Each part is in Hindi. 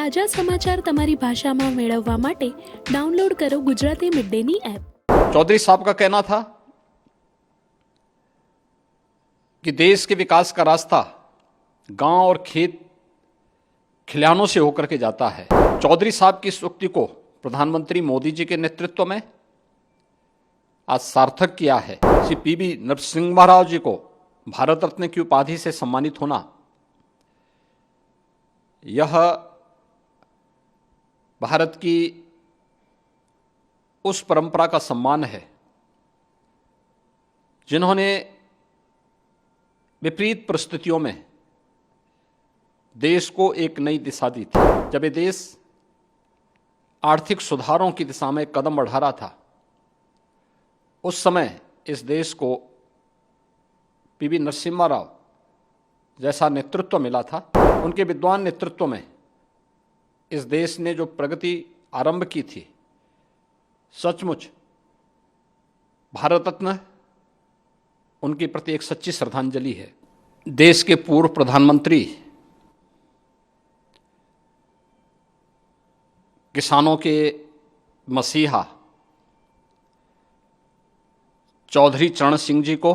તાજા સમાચાર તમારી ભાષામાં મેળવવા માટે ડાઉનલોડ કરો ગુજરાતી મિડ ડેની એપ। चौधरी साहब का कहना था कि देश के विकास का रास्ता गांव और खेत खलिहानों से होकर के जाता है। चौधरी साहब की इस उक्ति को प्रधानमंत्री मोदी जी के नेतृत्व में आज सार्थक किया है। श्री पीवी नरसिम्हा राव जी को भारत रत्न की उपाधि से सम्मानित होना यह भारत की उस परंपरा का सम्मान है जिन्होंने विपरीत परिस्थितियों में देश को एक नई दिशा दी थी। जब ये देश आर्थिक सुधारों की दिशा में कदम बढ़ा रहा था, उस समय इस देश को पीवी नरसिम्हा राव जैसा नेतृत्व मिला था। उनके विद्वान नेतृत्व में इस देश ने जो प्रगति आरंभ की थी, सचमुच भारत रत्न उनके प्रति एक सच्ची श्रद्धांजलि है। देश के पूर्व प्रधानमंत्री, किसानों के मसीहा चौधरी चरण सिंह जी को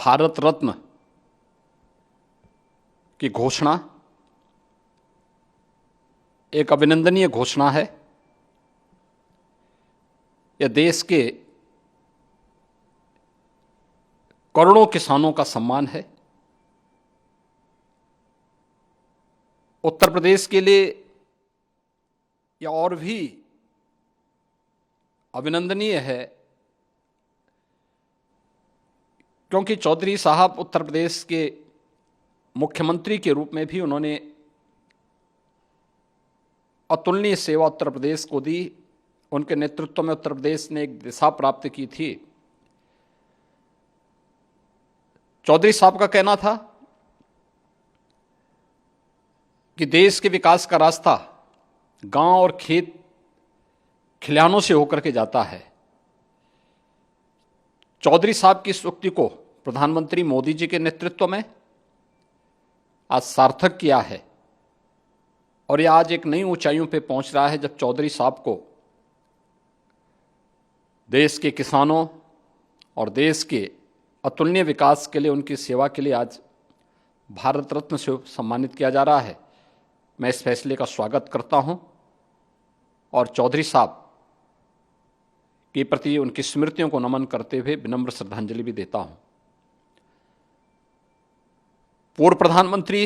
भारत रत्न की घोषणा एक अभिनंदनीय घोषणा है। यह देश के करोड़ों किसानों का सम्मान है। उत्तर प्रदेश के लिए यह और भी अभिनंदनीय है क्योंकि चौधरी साहब उत्तर प्रदेश के मुख्यमंत्री के रूप में भी उन्होंने अतुलनीय सेवा उत्तर प्रदेश को दी। उनके नेतृत्व में उत्तर प्रदेश ने एक दिशा प्राप्त की थी। चौधरी साहब का कहना था कि देश के विकास का रास्ता गांव और खेत खलिहानों से होकर के जाता है। चौधरी साहब की इस उक्ति को प्रधानमंत्री मोदी जी के नेतृत्व में आज सार्थक किया है और यह आज एक नई ऊंचाइयों पे पहुंच रहा है जब चौधरी साहब को देश के किसानों और देश के अतुलनीय विकास के लिए, उनकी सेवा के लिए आज भारत रत्न से सम्मानित किया जा रहा है। मैं इस फैसले का स्वागत करता हूं और चौधरी साहब के प्रति उनकी स्मृतियों को नमन करते हुए विनम्र श्रद्धांजलि भी देता हूं। पूर्व प्रधानमंत्री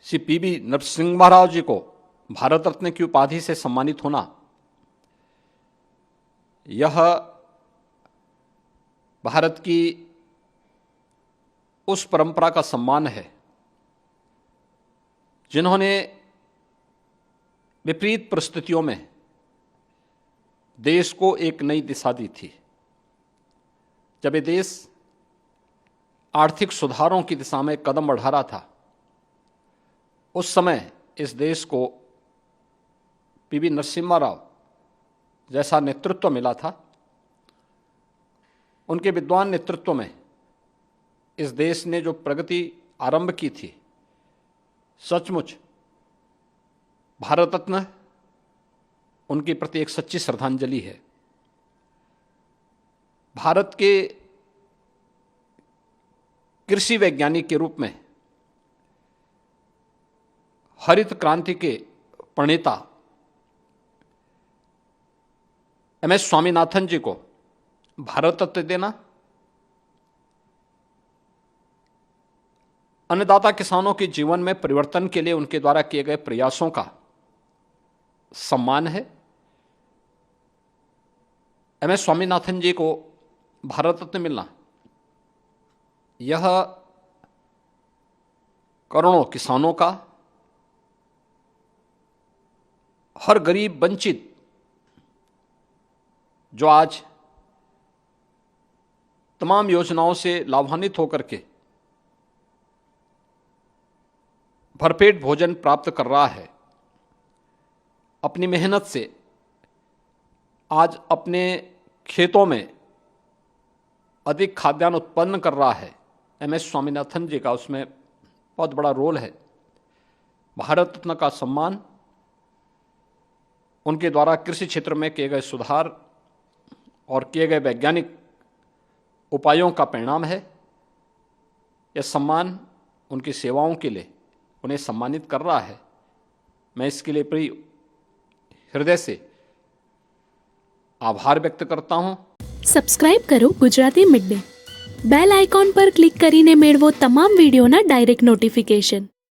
श्री पीवी नरसिम्हा राव जी को भारत रत्न की उपाधि से सम्मानित होना यह भारत की उस परंपरा का सम्मान है जिन्होंने विपरीत परिस्थितियों में देश को एक नई दिशा दी थी। जब ये देश आर्थिक सुधारों की दिशा में कदम बढ़ा रहा था, उस समय इस देश को पीवी नरसिम्हा राव जैसा नेतृत्व मिला था। उनके विद्वान नेतृत्व में इस देश ने जो प्रगति आरंभ की थी, सचमुच भारत रत्न उनके प्रति एक सच्ची श्रद्धांजलि है। भारत के कृषि वैज्ञानिक के रूप में हरित क्रांति के प्रणेता एमएस स्वामीनाथन जी को भारत रत्न देना अन्नदाता किसानों के जीवन में परिवर्तन के लिए उनके द्वारा किए गए प्रयासों का सम्मान है। एमएस स्वामीनाथन जी को भारत रत्न मिलना यह करोड़ों किसानों का, हर गरीब वंचित जो आज तमाम योजनाओं से लाभान्वित होकर के भरपेट भोजन प्राप्त कर रहा है, अपनी मेहनत से आज अपने खेतों में अधिक खाद्यान्न उत्पन्न कर रहा है। एमएस स्वामीनाथन जी का उसमें बहुत बड़ा रोल है। भारत रत्न का सम्मान उनके द्वारा कृषि क्षेत्र में किए गए सुधार और किए गए वैज्ञानिक उपायों का परिणाम है। यह सम्मान उनकी सेवाओं के लिए उन्हें सम्मानित कर रहा है। मैं इसके लिए पूरी हृदय से આભાર વ્યક્ત કરતા હું। સબસ્ક્રાઇબ કરો Gujarati mid day bell icon પર ક્લિક કરીને મેળવો તમામ વિડીયોના ડાયરેક્ટ નોટિફિકેશન।